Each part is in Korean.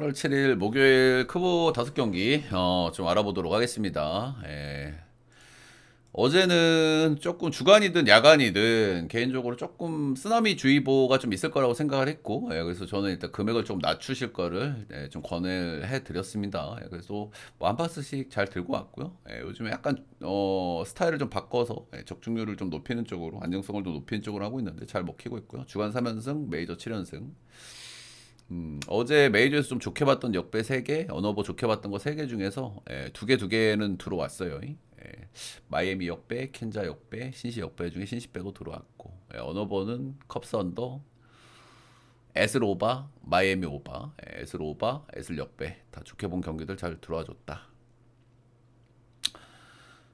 8월 7일 목요일 크보 5경기 좀 알아보도록 하겠습니다. 어제는 조금 주간이든 야간이든 개인적으로 조금 쓰나미 주의보가 좀 있을 거라고 생각을 했고, 그래서 저는 일단 금액을 좀 낮추실 거를 좀 권해 드렸습니다. 그래서 뭐 한 파스씩 잘 들고 왔고요. 요즘에 약간 스타일을 좀 바꿔서 적중률을 좀 높이는 쪽으로, 안정성을 좀 높이는 쪽으로 하고 있는데 잘 먹히고 있고요. 주간 3연승, 메이저 7연승. 어제 메이저에서 좀 좋게 봤던 역배 3개, 언어버 좋게 봤던 거 3개 중에서 2개는 들어왔어요. 마이애미 역배, 켄자 역배, 신시 역배 중에 신시 빼고 들어왔고, 언어버는 컵스 언더, 에슬 오바, 마이애미 오바, 에슬 오바, 에슬 역배 다 좋게 본 경기들 잘 들어와 줬다.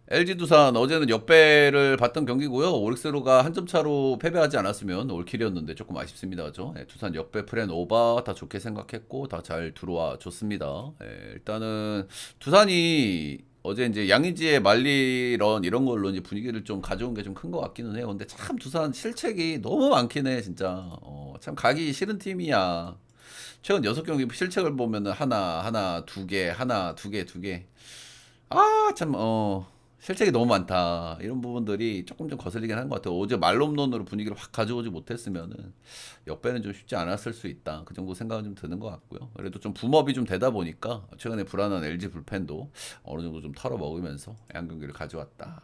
LG 두산 어제는 역배를 봤던 경기고요. 오릭스로가 한 점 차로 패배하지 않았으면 올킬이었는데 조금 아쉽습니다. 그죠? 두산 역배 프렌 오바 다 좋게 생각했고 다 잘 들어와 줬습니다. 일단은 두산이 어제 이제 양의지의 말리런 이런 걸로 이제 분위기를 좀 가져온 게 좀 큰 것 같기는 해요. 근데 참 두산 실책이 너무 많긴 해, 진짜. 참 가기 싫은 팀이야. 최근 6경기 실책을 보면은 하나, 두 개, 하나, 두 개, 두 개. 아, 참, 실책이 너무 많다. 이런 부분들이 조금 좀 거슬리긴 한 것 같아요. 어제 말홈런으로 분위기를 확 가져오지 못했으면은 역배는 좀 쉽지 않았을 수 있다. 그 정도 생각은 좀 드는 것 같고요. 그래도 좀 붐업이 좀 되다 보니까 최근에 불안한 LG 불펜도 어느 정도 좀 털어먹으면서 양 경기를 가져왔다.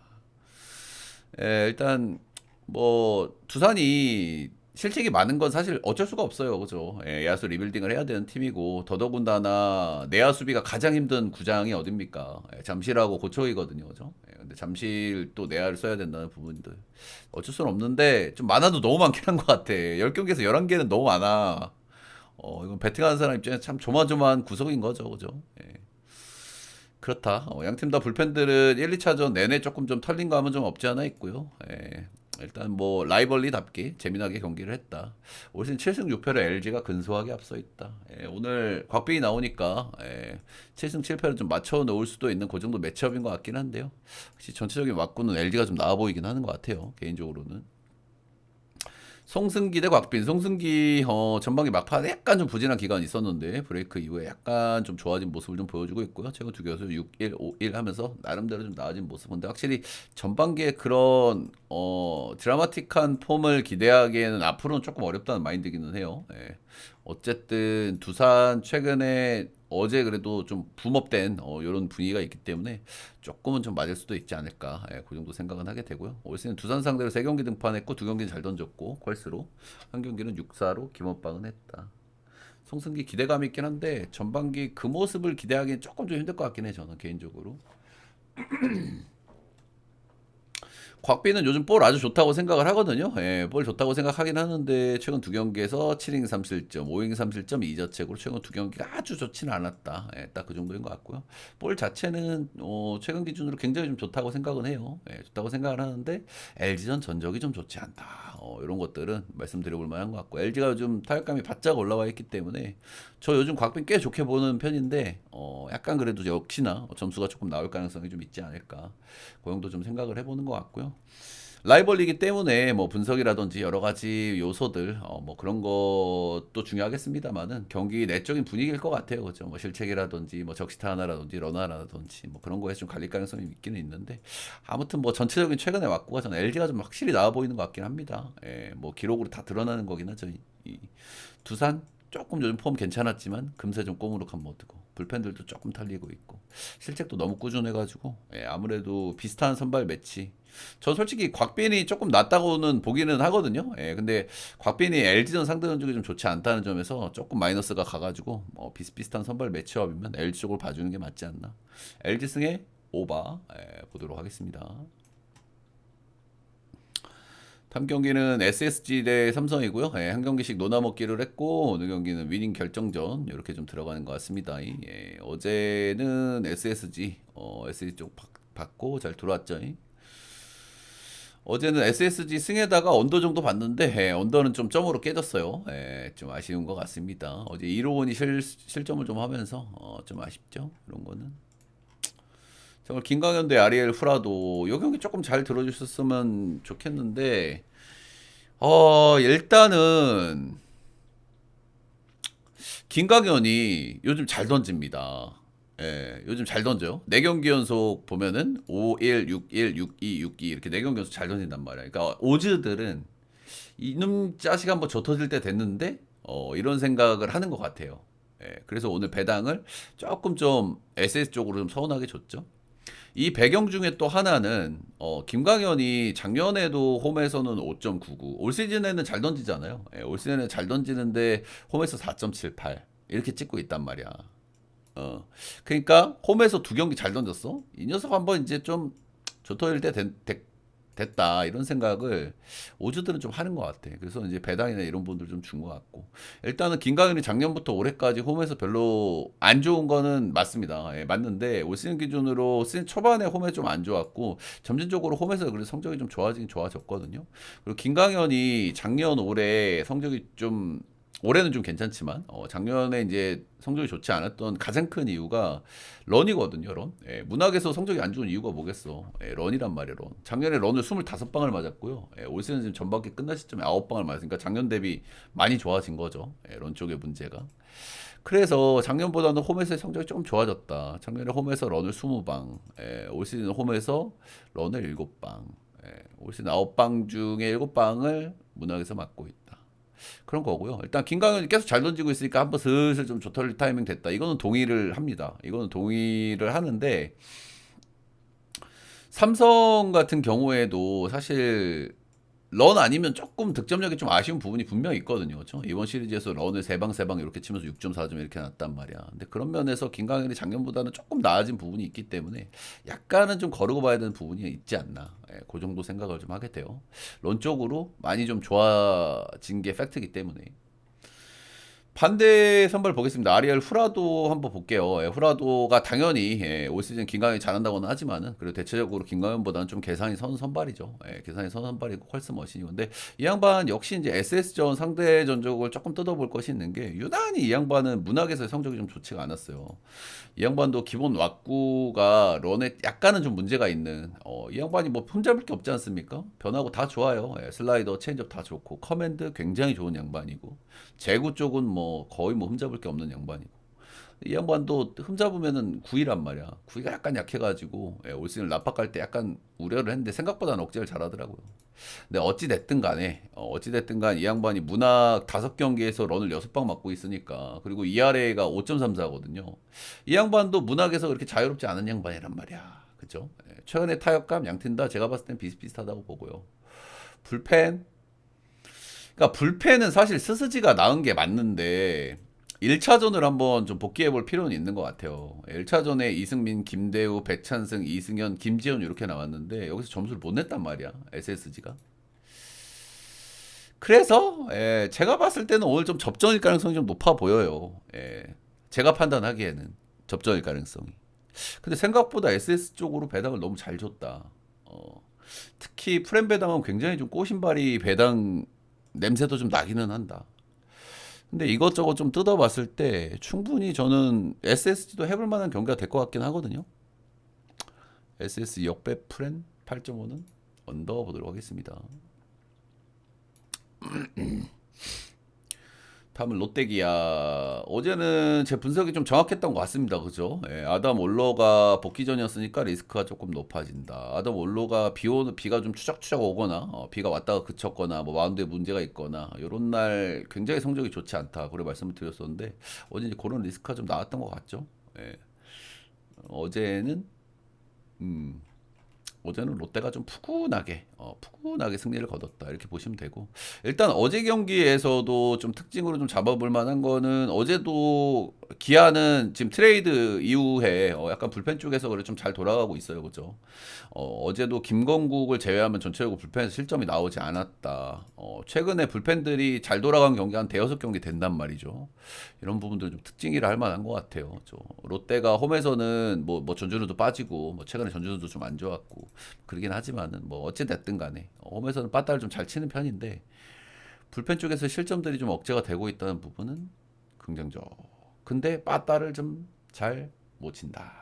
일단 뭐 두산이 실책이 많은 건 사실 어쩔 수가 없어요. 그죠? 야수 리빌딩을 해야 되는 팀이고 더더군다나 내야 수비가 가장 힘든 구장이 어딥니까? 잠실하고 고척이거든요. 그죠? 근데 잠실 또 내야를 써야 된다는 부분들 어쩔 수는 없는데 좀 많아도 너무 많긴 한 것 같아. 10경기에서 11개는 너무 많아. 이건 배팅하는 사람 입장에서 참 조마조마한 구석인 거죠. 그죠? 그렇다. 양팀 다 불펜들은 1, 2차전 내내 조금 좀 털린 감은 좀 없지 않아 있고요. 일단 뭐 라이벌리답게 재미나게 경기를 했다. 올 시즌 7승 6패로 LG가 근소하게 앞서 있다. 오늘 곽빈이 나오니까 7승 7패를 좀 맞춰 놓을 수도 있는 그 정도 매치업인 것 같긴 한데요. 혹시 전체적인 왁구는 LG가 좀 나아 보이긴 하는 것 같아요. 개인적으로는. 송승기 대 곽빈. 송승기 전반기 막판에 약간 좀 부진한 기간이 있었는데 브레이크 이후에 약간 좀 좋아진 모습을 좀 보여주고 있고요. 최근 두 경기에서 6-1, 5-1 하면서 나름대로 좀 나아진 모습인데 확실히 전반기에 그런 드라마틱한 폼을 기대하기에는 앞으로는 조금 어렵다는 마인드기는 해요. 어쨌든 두산 최근에 어제 그래도 좀 붐업된 이런 분위기가 있기 때문에 조금은 좀 맞을 수도 있지 않을까. 그 정도 생각은 하게 되고요. 올 시즌 두산 상대로 3경기 등판했고 2경기는 잘 던졌고 퀄스로 한 경기는 6사로 김원빵은 했다. 송승기 기대감 있긴 한데 전반기 그 모습을 기대하기엔 조금 좀 힘들 것 같긴 해 저는 개인적으로. 곽빈은 요즘 볼 아주 좋다고 생각을 하거든요. 볼 좋다고 생각하긴 하는데 최근 2경기에서 7이닝 3실점, 5이닝 3실점 2자책으로 최근 2경기가 아주 좋지는 않았다. 딱 그 정도인 것 같고요. 볼 자체는 최근 기준으로 굉장히 좀 좋다고 생각은 해요. 좋다고 생각을 하는데 LG전 전적이 좀 좋지 않다. 이런 것들은 말씀드려볼 만한 것 같고 LG가 요즘 타격감이 바짝 올라와 있기 때문에 저 요즘 곽빈 꽤 좋게 보는 편인데 약간 그래도 역시나 점수가 조금 나올 가능성이 좀 있지 않을까. 그 정도 좀 생각을 해보는 것 같고요. 라이벌리기 때문에 뭐 분석이라든지 여러 가지 요소들 뭐 그런 것도 중요하겠습니다만은 경기 내적인 분위기일 것 같아요. 그죠? 뭐 실책이라든지 뭐 적시타 하나라든지 런 하나라든지 뭐 그런 거에 좀 갈릴 가능성이 있기는 있는데 아무튼 뭐 전체적인 최근의 왁구가 저는 LG가 좀 확실히 나아 보이는 것 같긴 합니다. 뭐 기록으로 다 드러나는 거긴 하죠. 이 두산 조금 요즘 폼 괜찮았지만 금세 좀 꼬무룩한 모드고 불펜들도 조금 탈리고 있고 실책도 너무 꾸준해가지고 아무래도 비슷한 선발 매치. 저 솔직히 곽빈이 조금 낫다고는 보기는 하거든요. 근데 곽빈이 LG전 상대 전적이 좀 좋지 않다는 점에서 조금 마이너스가 가가지고 비슷비슷한 선발 매치업이면 LG 쪽을 봐주는 게 맞지 않나. LG 승에 오바 보도록 하겠습니다. 다음 경기는 SSG 대 삼성이고요. 한 경기씩 노나먹기를 했고 오늘 경기는 위닝 결정전 이렇게 좀 들어가는 것 같습니다. 어제는 SSG SSG 쪽 받고 잘 들어왔죠. 어제는 SSG 승에다가 언더 정도 봤는데 언더는 좀 점으로 깨졌어요. 좀 아쉬운 것 같습니다. 어제 1호원이 실점을 좀 하면서 좀 아쉽죠. 이런 거는. 정말 김강현 대 아리엘 후라도 요 경기 조금 잘 들어주셨으면 좋겠는데 일단은 김강현이 요즘 잘 던집니다. 예, 요즘 잘 던져요. 4경기 연속 보면은 5-1, 6-1, 6-2, 6-2 이렇게 4경기 연속 잘 던진단 말이야. 그러니까 오즈들은 이놈 자식 한번 져 터질 때 됐는데 이런 생각을 하는 것 같아요. 예, 그래서 오늘 배당을 조금 좀 SS 쪽으로 좀 서운하게 줬죠. 이 배경 중에 또 하나는 김광현이 작년에도 홈에서는 5.99, 올 시즌에는 잘 던지잖아요. 예, 올 시즌에 잘 던지는데 홈에서 4.78 이렇게 찍고 있단 말이야. 그러니까 홈에서 2경기 잘 던졌어. 이 녀석 한번 이제 좀 조터일 때 됐다 이런 생각을 오즈들은 좀 하는 것 같아. 그래서 이제 배당이나 이런 분들 좀 준 것 같고 일단은 김강현이 작년부터 올해까지 홈에서 별로 안 좋은 거는 맞습니다. 예, 맞는데 올 시즌 기준으로 시즌 초반에 홈에 좀 안 좋았고 점진적으로 홈에서 그래도 성적이 좀 좋아지긴 좋아졌거든요. 그리고 김강현이 작년 올해 성적이 좀 올해는 좀 괜찮지만 작년에 이제 성적이 좋지 않았던 가장 큰 이유가 런이거든요. 런. 예, 문학에서 성적이 안 좋은 이유가 뭐겠어. 예, 런이란 말이에요. 런. 작년에 런을 25방을 맞았고요. 예, 올 시즌 지금 전반기 끝날 시점에 9방을 맞았으니까 작년 대비 많이 좋아진 거죠. 예, 런 쪽의 문제가. 그래서 작년보다는 홈에서의 성적이 좀 좋아졌다. 작년에 홈에서 런을 20방, 예, 올 시즌 홈에서 런을 7방, 예, 올 시즌 9방 중에 7방을 문학에서 맡고 있다. 그런 거고요. 일단 김강현이 계속 잘 던지고 있으니까 한번 슬슬 좀 조털릴 타이밍 됐다. 이거는 동의를 합니다. 이거는 동의를 하는데 삼성 같은 경우에도 사실 런 아니면 조금 득점력이 좀 아쉬운 부분이 분명히 있거든요. 그렇죠? 이번 시리즈에서 런을 세방 이렇게 치면서 6.4점 이렇게 났단 말이야. 근데 그런 면에서 김강현이 작년보다는 조금 나아진 부분이 있기 때문에 약간은 좀 거르고 봐야 되는 부분이 있지 않나. 예, 그 정도 생각을 좀 하게 돼요. 런 쪽으로 많이 좀 좋아진 게 팩트이기 때문에. 반대 선발 보겠습니다. 아리엘 후라도 한번 볼게요. 예, 후라도가 당연히 올 시즌 김강현이 잘한다고는 하지만은 그리고 대체적으로 김강현보다는 좀 계산이 선 선발이죠. 계산이 선 선발이고 컬스 머신이고 근데 이 양반 역시 이제 SS전 상대 전적을 조금 뜯어볼 것이 있는 게 유난히 이 양반은 문학에서 성적이 좀 좋지가 않았어요. 이 양반도 기본 왁구가 런에 약간은 좀 문제가 있는 이 양반이 뭐 흠잡을 게 없지 않습니까? 변하고 다 좋아요. 슬라이더, 체인지업 다 좋고 커맨드 굉장히 좋은 양반이고 제구 쪽은 뭐 거의 뭐 흠잡을 게 없는 양반이고 이 양반도 흠잡으면은 구위란 말이야. 구위가 약간 약해가지고 올 시즌 라팍 갈 때 약간 우려를 했는데 생각보다는 억제를 잘하더라고요. 근데 어찌 됐든 간에 어찌 됐든 간 이 양반이 문학 5경기에서 런을 6방 맞고 있으니까 그리고 ERA가 5.34거든요. 이 양반도 문학에서 그렇게 자유롭지 않은 양반이란 말이야. 그죠? 최근에 타격감 양팀 다 제가 봤을 땐 비슷비슷하다고 보고요. 불펜 그러니까 불펜은 사실 스스지가 나은 게 맞는데 1차전을 한번 좀 복귀해 볼 필요는 있는 것 같아요. 1차전에 이승민, 김대우, 배찬승, 이승현, 김지현 이렇게 나왔는데 여기서 점수를 못 냈단 말이야. SSG가. 그래서 제가 봤을 때는 오늘 좀 접전일 가능성이 좀 높아 보여요. 제가 판단하기에는 접전일 가능성이. 근데 생각보다 SS 쪽으로 배당을 너무 잘 줬다. 특히 프렘 배당은 굉장히 좀 꼬신발이 배당 냄새도 좀 나기는 한다. 근데 이것저것 좀 뜯어봤을 때 충분히 저는 SSG도 해볼 만한 경기가 될 것 같긴 하거든요. SS 역배 프렌 8.5는 언더 보도록 하겠습니다. 다음은 롯데기아. 어제는 제 분석이 좀 정확했던 것 같습니다. 그죠? 아담 올로가 복귀 전이었으니까 리스크가 조금 높아진다. 아담 올로가 비가 좀 추적추적 오거나, 비가 왔다가 그쳤거나, 뭐 마운드에 문제가 있거나, 요런 날 굉장히 성적이 좋지 않다. 그런 말씀을 드렸었는데, 어제 이제 그런 리스크가 좀 나왔던 것 같죠? 예. 어제는, 음, 어제는 롯데가 좀 푸근하게 승리를 거뒀다 이렇게 보시면 되고 일단 어제 경기에서도 좀 특징으로 좀 잡아볼 만한 거는 어제도 기아는 지금 트레이드 이후에 약간 불펜 쪽에서 그래 좀 잘 돌아가고 있어요, 그죠? 어제도 김건국을 제외하면 전체적으로 불펜에서 실점이 나오지 않았다. 최근에 불펜들이 잘 돌아간 경기 한 대여섯 경기 된단 말이죠. 이런 부분들 좀 특징이라 할 만한 것 같아요. 롯데가 홈에서는 뭐 전준우도 빠지고 뭐 최근에 전준우도 좀 안 좋았고 그러긴 하지만은 뭐 어찌 됐든 간에 홈에서는 빠따를 좀 잘 치는 편인데 불펜 쪽에서 실점들이 좀 억제가 되고 있다는 부분은 긍정적. 근데 빠따를 좀 잘 못 친다.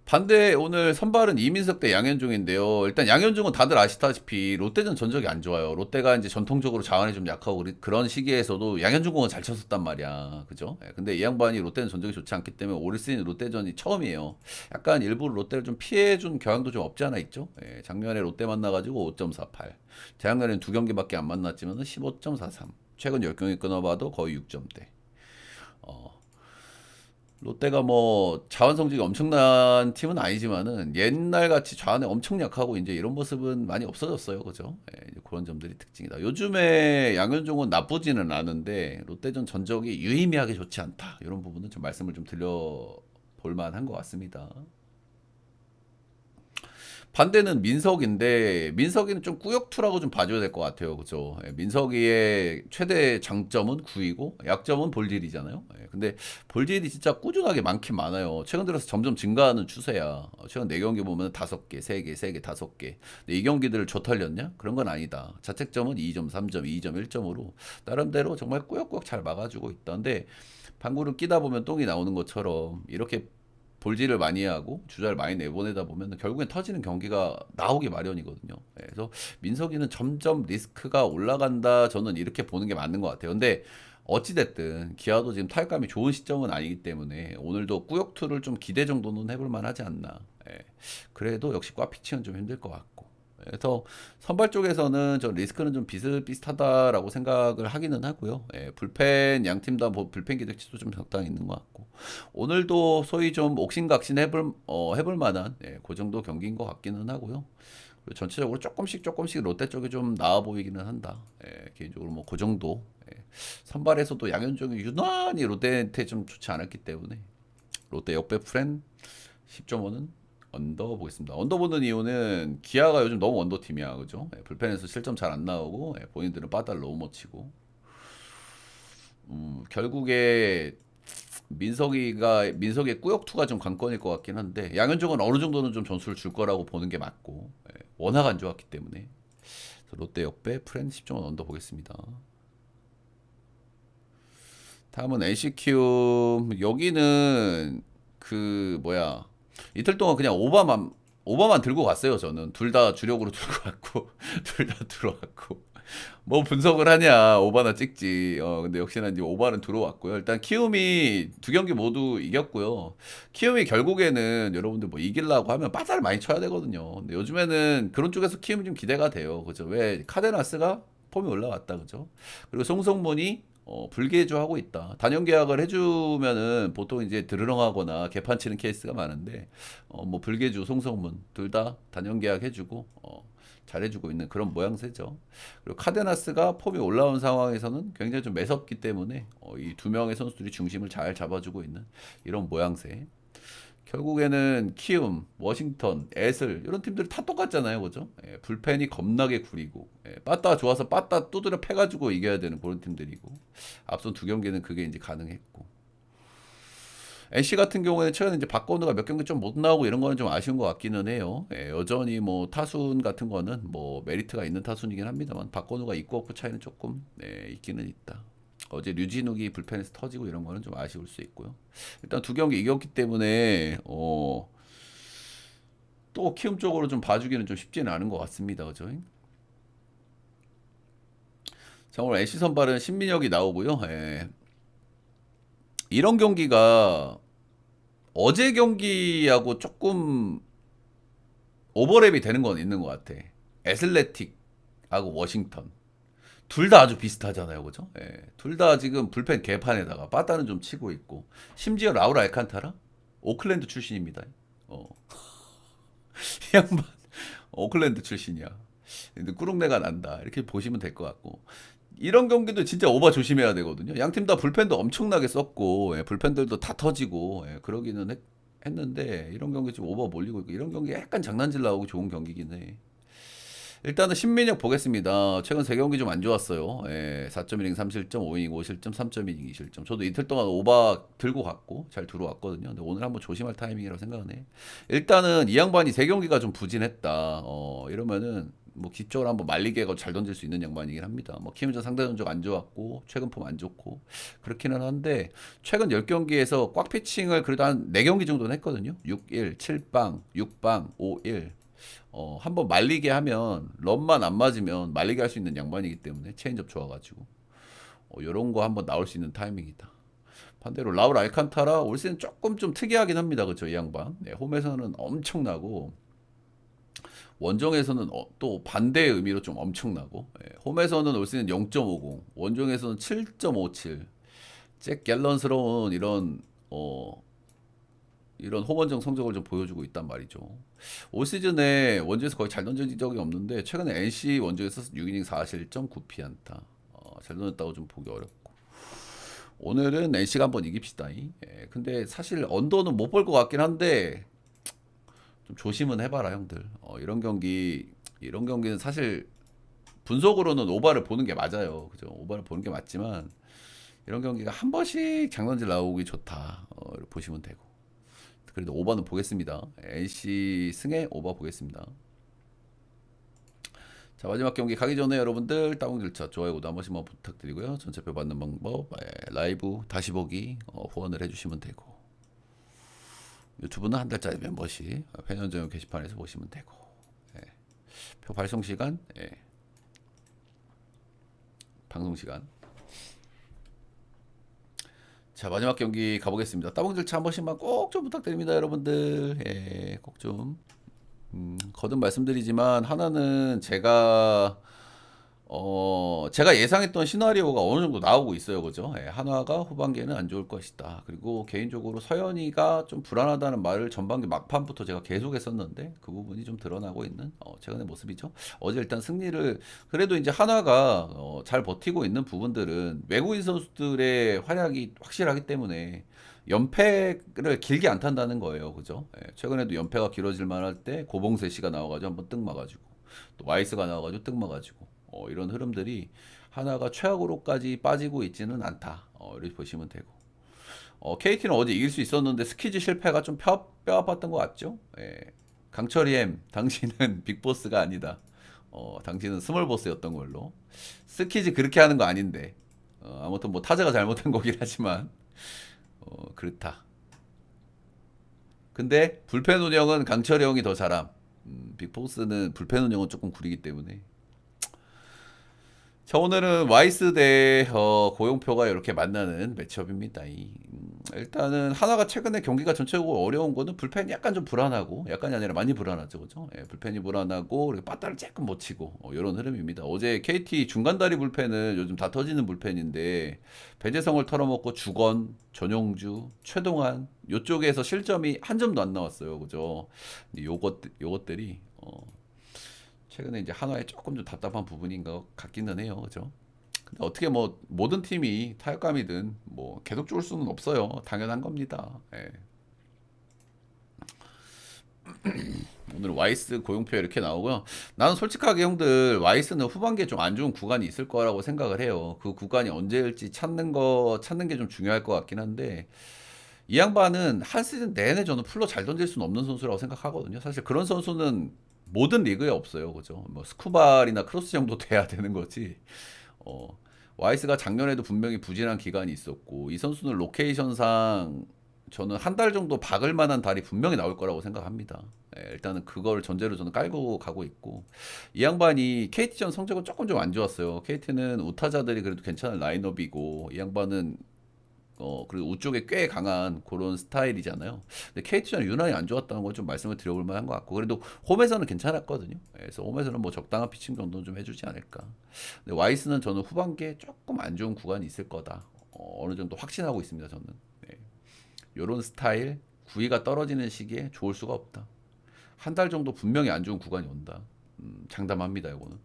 반대 오늘 선발은 이민석 대 양현종인데요. 일단 양현종은 다들 아시다시피 롯데전 전적이 안 좋아요. 롯데가 이제 전통적으로 자원이 좀 약하고 그런 시기에서도 양현종 공은 잘 쳤었단 말이야. 그죠? 예, 근데 이 양반이 롯데는 전적이 좋지 않기 때문에 올 시즌 롯데전이 처음이에요. 약간 일부러 롯데를 좀 피해준 경향도 좀 없지 않아 있죠? 예, 작년에 롯데 만나가지고 5.48. 재작년에는 두 경기밖에 안 만났지만 15.43. 최근 10경기 끊어봐도 거의 6점대. 롯데가 뭐 자원 성적이 엄청난 팀은 아니지만은 옛날 같이 자원에 엄청 약하고 이제 이런 모습은 많이 없어졌어요. 그죠? 예, 이제 그런 점들이 특징이다. 요즘에 양현종은 나쁘지는 않은데 롯데전 전적이 유의미하게 좋지 않다. 이런 부분은 좀 말씀을 좀 드려 볼 만한 것 같습니다. 반대는 민석인데 민석이는 좀 꾸역투라고 좀 봐줘야 될 것 같아요. 그죠? 예, 민석이의 최대 장점은 구이고 약점은 볼질이잖아요. 예, 근데 볼질이 진짜 꾸준하게 많긴 많아요. 최근 들어서 점점 증가하는 추세야. 최근 4경기 보면 5개, 3개, 3개, 5개. 근데 이 경기들을 좆털렸냐? 그런 건 아니다. 자책점은 2점, 3점, 2점, 1점으로 나름대로 정말 꾸역꾸역 잘 막아주고 있던데 방구를 끼다 보면 똥이 나오는 것처럼 이렇게 볼질을 많이 하고 주자를 많이 내보내다 보면 결국엔 터지는 경기가 나오기 마련이거든요. 예, 그래서 민석이는 점점 리스크가 올라간다. 저는 이렇게 보는 게 맞는 것 같아요. 근데 어찌됐든 기아도 지금 타격감이 좋은 시점은 아니기 때문에 오늘도 꾸역투를 좀 기대 정도는 해볼 만하지 않나. 예, 그래도 역시 꽈피치는 좀 힘들 것 같고. 그래서 선발 쪽에서는 저 리스크는 좀 비슷비슷하다라고 생각을 하기는 하고요. 예, 불펜 양 팀 다 뭐 불펜 기대치도 좀 적당히 있는 것 같고 오늘도 소위 좀 옥신각신 해볼 만한 예, 그 정도 경기인 것 같기는 하고요. 그리고 전체적으로 조금씩 롯데 쪽이 좀 나아 보이기는 한다. 예, 개인적으로 뭐 그 정도. 예, 선발에서도 양현종이 유난히 롯데한테 좀 좋지 않았기 때문에 롯데 역배 프렌 10.5는 언더 보겠습니다. 언더 보는 이유는 기아가 요즘 너무 언더 팀이야, 그죠? 예, 불펜에서 실점 잘 안 나오고 예, 본인들은 빠따를 너무 못 치고 결국에 민석이의 꾸역투가 좀 관건일 것 같긴 한데 양현종은 어느 정도는 좀 점수를 줄 거라고 보는 게 맞고 예, 워낙 안 좋았기 때문에 그래서 롯데 역배 프렌 10.5 언더 보겠습니다. 다음은 NC 키움 여기는 그 뭐야 이틀 동안 그냥 오바만 들고 갔어요. 저는 둘 다 주력으로 들고 갔고 둘 다 들어왔고 뭐 분석을 하냐 오바나 찍지. 근데 역시나 이제 오바는 들어왔고요. 일단 키움이 두 경기 모두 이겼고요. 키움이 결국에는 여러분들 뭐 이기려고 하면 빠따를 많이 쳐야 되거든요. 근데 요즘에는 그런 쪽에서 키움이 좀 기대가 돼요. 그죠? 왜 카데나스가 폼이 올라왔다, 그죠? 그리고 송성문이 불계주 하고 있다. 단연 계약을 해주면은 보통 이제 드르렁하거나 개판 치는 케이스가 많은데 뭐 불계주, 송성문 둘 다 단연 계약해주고 잘해주고 있는 그런 모양새죠. 그리고 카데나스가 폼이 올라온 상황에서는 굉장히 좀 매섭기 때문에 이 두 명의 선수들이 중심을 잘 잡아주고 있는 이런 모양새. 결국에는 키움, 워싱턴, 애슬 이런 팀들 다 똑같잖아요, 그죠? 예, 불펜이 겁나게 구리고 빠따 좋아서 빠따 두드려 패가지고 이겨야 되는 그런 팀들이고 앞선 두 경기는 그게 이제 가능했고 NC 같은 경우에는 최근에 이제 박건우가 몇 경기 좀 못 나오고 이런 거는 좀 아쉬운 것 같기는 해요. 예, 여전히 뭐 타순 같은 거는 뭐 메리트가 있는 타순이긴 합니다만 박건우가 있고 없고 차이는 조금 있기는 있다. 어제 류진욱이 불펜에서 터지고 이런 거는 좀 아쉬울 수 있고요. 일단 두 경기 이겼기 때문에 또 키움 쪽으로 좀 봐주기는 좀 쉽지는 않은 것 같습니다. 그죠? 자, 오늘 NC 선발은 신민혁이 나오고요. 예. 이런 경기가 어제 경기하고 조금 오버랩이 되는 건 있는 것 같아. 애슬레틱하고 워싱턴. 둘 다 아주 비슷하잖아요. 그죠? 예. 둘 다 지금 불펜 개판에다가 빠따는 좀 치고 있고. 심지어 라울 알칸타라? 오클랜드 출신입니다. 어. 이 양반 오클랜드 출신이야. 근데 꾸룩내가 난다. 이렇게 보시면 될 것 같고. 이런 경기도 진짜 오버 조심해야 되거든요. 양 팀 다 불펜도 엄청나게 썼고, 불펜들도 다 터지고, 그러기는 했는데, 이런 경기 좀 오버 몰리고 있고, 이런 경기 약간 장난질 나오고 좋은 경기긴 해. 일단은 신민혁 보겠습니다. 최근 3경기 좀 안 좋았어요. 4.1이닝 3실점, 5이닝 5실점, 3.1이닝 2실점. 저도 이틀 동안 오바 들고 갔고 잘 들어왔거든요. 근데 오늘 한번 조심할 타이밍이라고 생각은 해. 일단은 이 양반이 3경기가 좀 부진했다. 이러면은 뭐 기적으로 한번 말리게 해서 잘 던질 수 있는 양반이긴 합니다. 뭐 키움전 상대 전적 안 좋았고 최근 폼 안 좋고 그렇기는 한데 최근 10경기에서 꽉 피칭을 그래도 한 4경기 정도는 했거든요. 6-1, 7방, 6방, 5-1. 한번 말리게 하면 런만 안 맞으면 말리게 할 수 있는 양반이기 때문에 체인지업 좋아가지고 요런 거 한번 나올 수 있는 타이밍이다. 반대로 라울 알칸타라 올 시즌 조금 좀 특이하긴 합니다. 그쵸 이 양반. 네, 홈에서는 엄청나고 원정에서는 또 반대의 의미로 좀 엄청나고 홈에서는 올 시즌 0.50 원정에서는 7.57 잭 갤런스러운 이런 홈원정 성적을 좀 보여주고 있단 말이죠. 올 시즌에 원주에서 거의 잘 던진 적이 없는데 최근에 NC 원주에서 6이닝 4실점 9피안타 잘 던졌다고 좀 보기 어렵고 오늘은 NC가 한번 이깁시다. 근데 사실 언더는 못 볼 것 같긴 한데 좀 조심은 해봐라 형들. 이런 경기는 사실 분석으로는 오바를 보는 게 맞아요. 그죠? 오바를 보는 게 맞지만 이런 경기가 한 번씩 장난질 나오기 좋다. 보시면 되고. 그래도 오버는 보겠습니다. NC 승에 오버 보겠습니다. 자 마지막 경기 가기 전에 여러분들 다운 글자 좋아요 구독 한 번씩만 부탁드리고요. 전체표 받는 방법 라이브 다시 보기 후원을 해주시면 되고 유튜브는 한 달짜리 멤버십 회원 전용 게시판에서 보시면 되고 표 발송 시간 방송 시간. 자 마지막 경기 가보겠습니다. 따봉 절차 한 번씩만 꼭 좀 부탁드립니다 여러분들. 꼭 좀 거듭 말씀드리지만 하나는 제가 예상했던 시나리오가 어느 정도 나오고 있어요. 그죠? 한화가 후반기에는 안 좋을 것이다. 그리고 개인적으로 서현이가 좀 불안하다는 말을 전반기 막판부터 제가 계속 했었는데 그 부분이 좀 드러나고 있는 최근의 모습이죠. 어제 일단 승리를 그래도 이제 한화가 잘 버티고 있는 부분들은 외국인 선수들의 활약이 확실하기 때문에 연패를 길게 안 탄다는 거예요. 그죠? 최근에도 연패가 길어질 만할 때 고봉세 씨가 나와가지고 한번 뜩 막아주고 또 와이스가 나와가지고 뜩 막아주고 이런 흐름들이 하나가 최악으로까지 빠지고 있지는 않다. 이렇게 보시면 되고 KT는 어제 이길 수 있었는데 스키즈 실패가 좀 뼈 아팠던 것 같죠? 강철이 M 당신은 빅보스가 아니다. 당신은 스몰보스였던 걸로 스키즈 그렇게 하는 거 아닌데 아무튼 뭐 타자가 잘못한 거긴 하지만 그렇다. 근데 불펜 운영은 강철이 형이 더 잘함. 빅보스는 불펜 운영은 조금 구리기 때문에. 자 오늘은 와이스 대 고용표가 이렇게 만나는 매치업입니다. 일단은 하나가 최근에 경기가 전체적으로 어려운 거는 불펜이 약간 좀 불안하고 약간이 아니라 많이 불안하죠. 그죠? 불펜이 불안하고 그리고 빠따를 조금 못 치고 이런 흐름입니다. 어제 KT 중간다리 불펜은 요즘 다 터지는 불펜인데 배재성을 털어먹고 주건, 전용주, 최동환 요쪽에서 실점이 한 점도 안 나왔어요. 그죠? 요것들이 최근에 이제 한화에 조금 좀 답답한 부분인 것 같기는 해요. 그죠? 근데 어떻게 뭐 모든 팀이 타격감이든 뭐 계속 줄 수는 없어요. 당연한 겁니다. 오늘 와이스 고용표 이렇게 나오고요. 나는 솔직하게 형들 와이스는 후반기에 좀 안 좋은 구간이 있을 거라고 생각을 해요. 그 구간이 언제일지 찾는 게 좀 중요할 것 같긴 한데 이 양반은 한 시즌 내내 저는 풀로 잘 던질 수는 없는 선수라고 생각하거든요. 사실 그런 선수는 모든 리그에 없어요. 그죠? 뭐 스쿠발이나 크로스 정도 돼야 되는 거지. 와이스가 작년에도 분명히 부진한 기간이 있었고 이 선수는 로케이션상 저는 한 달 정도 박을 만한 달이 분명히 나올 거라고 생각합니다. 일단은 그걸 전제로 저는 깔고 가고 있고 이 양반이 KT전 성적은 조금 좀 안 좋았어요. KT는 우타자들이 그래도 괜찮은 라인업이고 이 양반은 그리고 우쪽에 꽤 강한 그런 스타일이잖아요. 근데 KT전은 유난히 안 좋았다는 걸 좀 말씀을 드려볼 만한 것 같고 그래도 홈에서는 괜찮았거든요. 그래서 홈에서는 뭐 적당한 피칭 정도는 좀 해주지 않을까. 근데 와이스는 저는 후반기에 조금 안 좋은 구간이 있을 거다. 어느 정도 확신하고 있습니다. 저는. 요런 스타일 구위가 떨어지는 시기에 좋을 수가 없다. 한 달 정도 분명히 안 좋은 구간이 온다. 장담합니다. 이거는.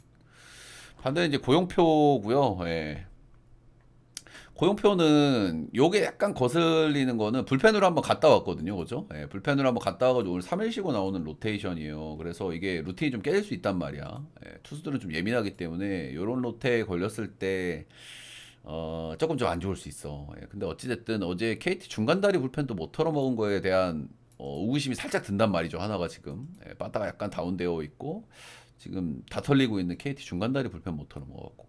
반대로 이제 고용표고요. 고용표는 요게 약간 거슬리는 거는 불펜으로 한번 갔다 왔거든요. 그죠? 불펜으로 한번 갔다 와가지고 오늘 3일 쉬고 나오는 로테이션이에요. 그래서 이게 루틴이 좀 깨질 수 있단 말이야. 투수들은 좀 예민하기 때문에 요런 로테에 걸렸을 때 조금 좀 안 좋을 수 있어. 근데 어찌됐든 어제 KT 중간다리 불펜도 못 털어먹은 거에 대한 의구심이 살짝 든단 말이죠. 하나가 지금 빠따가 약간 다운되어 있고 지금 다 털리고 있는 KT 중간다리 불펜 못 털어먹었고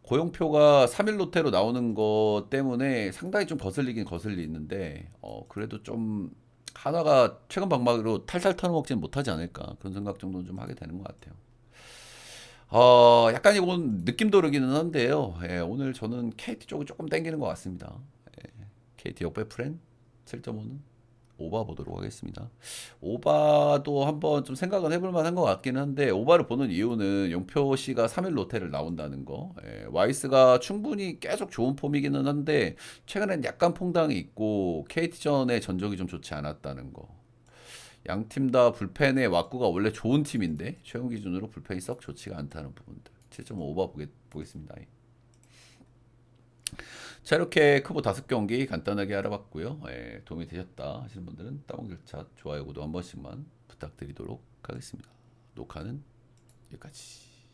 고용표가 3일 로테로 나오는 것 때문에 상당히 좀 거슬리긴 거슬리는데 그래도 좀 하나가 최근 방망이로 탈탈 털어먹지는 못하지 않을까 그런 생각 정도는 좀 하게 되는 것 같아요. 약간 이건 느낌 도르기는 한데요. 예, 오늘 저는 KT 쪽이 조금 땡기는 것 같습니다. KT 역배 프렌 7.5는 오바 보도록 하겠습니다. 오바도 한번 좀 생각은 해볼 만한 것 같긴 한데 오바를 보는 이유는 용표 씨가 3일 로테를 나온다는 거. 와이스가 충분히 계속 좋은 폼이기는 한데 최근엔 약간 퐁당이 있고 KT전의 전적이 좀 좋지 않았다는 거. 양 팀 다 불펜의 왁구가 원래 좋은 팀인데 최근 기준으로 불펜이 썩 좋지가 않다는 부분들. 7.5 오바 보겠습니다. 자 이렇게 크보 5경기 간단하게 알아봤고요. 도움이 되셨다 하시는 분들은 다운글차 좋아요 구독 한 번씩만 부탁드리도록 하겠습니다. 녹화는 여기까지.